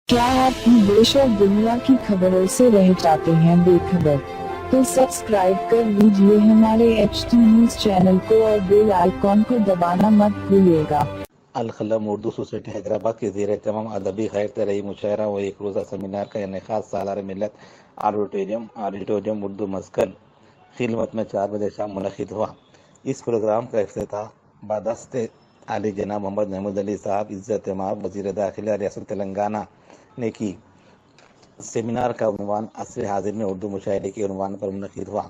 क्या आप भी देश और दुनिया की खबरों से रह जाते हैं बेखबर? तो सब्सक्राइब कर लीजिए हमारे HT न्यूज चैनल को और बेल आइकॉन को दबाना मत भूलिएगा। अलखलम उर्दू सोसाइटी हैदराबाद के ज़ेर तमाम अदबी खैर तरही मुशायरा व एक रोज़ा सेमिनार का इनेकाद सालार मिलत ऑडिटोरियम उर्दू मस्कल खिलमत में 4 बजे शाम मुनक़िद हुआ। इस प्रोग्राम का इफ्तिताह बादस्ते आली जनाब मोहम्मद महमूद अली साहब इज़्ज़त माब वज़ीर दाखिला रियासत तेलंगाना ने की। सेमिनार का उन्वान असर हाजिर में उर्दू मुशायरे के उन्वान पर मुनक़िद हुआ।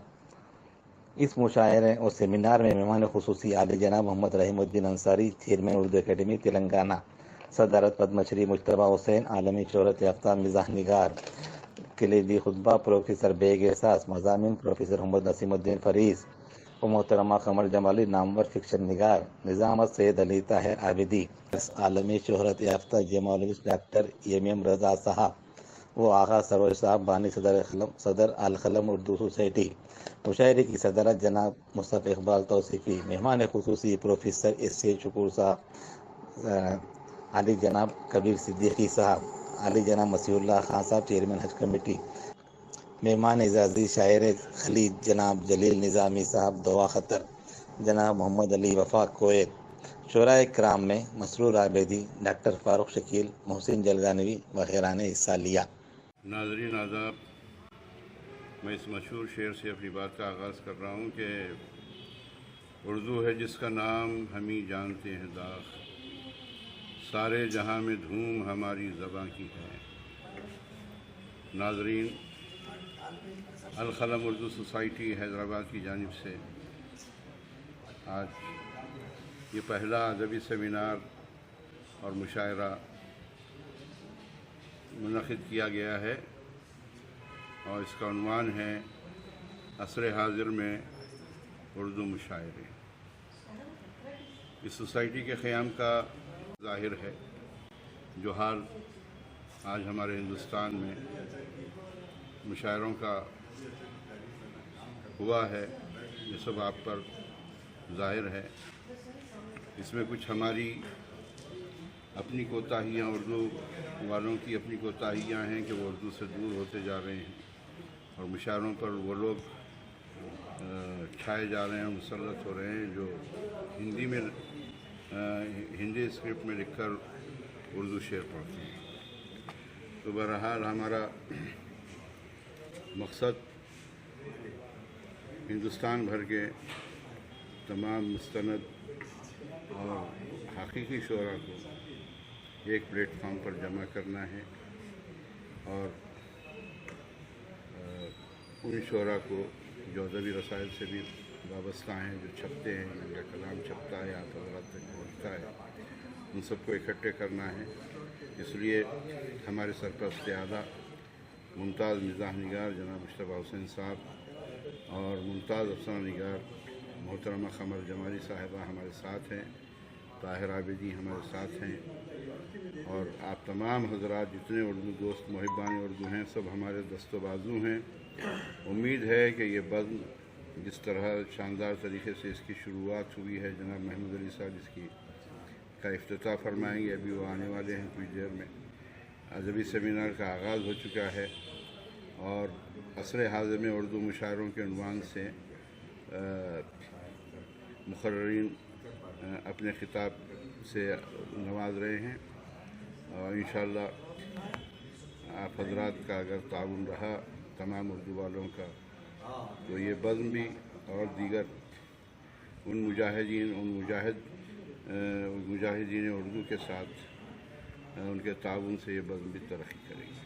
इस मुशायरे और सेमिनार में मेहमान खुसूसी आली जनाब मोहम्मद रहीमुद्दीन अंसारी, चेयरमैन उर्दू अकेडमी तेलंगाना, सदारत पद्मश्री मुज्तबा हुसैन, आलमी शोहरत याफ्ता मिज़ाह निगार, कलीदी खुतबा प्रोफेसर बेग एहसास, मज़ामिन प्रोफेसर मोहम्मद नसीमुद्दीन फरीज और मोहतरमा कमर जमाली, नामवर फिक्शन निगार निज़ामत सैयद अली ताहिर आबिदी, आलमी शोहरत याफ्ता जमालिस्ट डॉक्टर एम रज़ा साहब वो आगा सरोज साहब, बानी सदर अलखलम उर्दू सोसाइटी। मुशायरे की सदरत जनाब मुस्तफ़ा इकबाल तौसीफ़ी, मेहमान खुसूसी प्रोफेसर एस शकूर साहब, आली जनाब कबीर सिद्दीकी साहब, आली जनाब मसीहुल्लाह खान साहब, चेयरमैन हज कमेटी, मेहमान एजाज़ी शायर खलीज जनाब जलील निज़ामी साहब, दुआ खतर जनाब मोहम्मद अली वफा कोयल, शुराए कराम में मसरूर आबिदी, डॉक्टर फ़ारूक शकील, मोहसिन जलगानवी वगैरह ने हिस्सा लिया। नाज़रीन आदाब, मैं इस मशहूर शेर से अपनी बात का आगाज़ कर रहा हूँ कि उर्दू है जिसका नाम हम ही जानते हैं दाग, सारे जहाँ में धूम हमारी ज़बां की है। नाज़रीन, अलखलम उर्दू सोसाइटी हैदराबाद की जानिब से आज ये पहला अदबी सेमिनार और मुशायरा मुनक़िद किया गया है और इसका उन्वान है असर हाजिर में उर्दू मुशायरे। इस सोसाइटी के क़याम का ज़ाहिर है जो हाल आज हमारे हिंदुस्तान में मुशायरों का हुआ है, ये सब आप पर ज़ाहिर है। इसमें कुछ हमारी अपनी कोताहियाँ, उर्दू वालों की अपनी कोताहियाँ हैं कि वो उर्दू से दूर होते जा रहे हैं और मुशायरों पर वो लोग छाए जा रहे हैं, मुसल्लत हो रहे हैं जो हिंदी में हिंदी स्क्रिप्ट में लिखकर उर्दू शेर पढ़ते हैं। तो बहरहाल हमारा मकसद हिंदुस्तान भर के तमाम मुस्तनद और हकीकी शोरा को एक प्लेटफॉर्म पर जमा करना है और उन शोरा को जो अदबी रसायल से भी वाबस्ता हैं, जो छपते हैं, जिनका कलाम छपता है, आप हज़रात तक पहुँचता है, उन सबको इकट्ठे करना है। इसलिए हमारे सरपरस्त आला मुमताज़ मिज़ाह निगार जनाब मुज्तबा हुसैन साहब और मुमताज़ अफसाना निगार मोहतरमा कमर जमाली साहिबा हमारे साथ हैं, ताहिर आबिदी हमारे साथ हैं और आप तमाम हज़रात जितने उर्दू दोस्त मुहिबान उर्दू हैं सब हमारे दस्तो बाजू हैं। उम्मीद है कि ये बज़्म जिस तरह शानदार तरीके से इसकी शुरुआत हुई है, जनाब महमूद अली साहब इसकी का इफ्तिताह फरमाएंगे, अभी वो आने वाले हैं कुछ देर में। अदबी सेमिनार का आगाज़ हो चुका है और असर हाज़िर में उर्दू मुशायरों के उन्वान से मुक़र्रिरीन अपने ख़िताब से नवाज रहे हैं और इंशाअल्लाह आप हज़रात का अगर ताउन रहा तमाम उर्दू वालों का तो ये बज़्म भी और दीगर उन मुजाहिदीन उर्दू के साथ उनके ताउन से ये बज़्म भी तरक्की करेगी।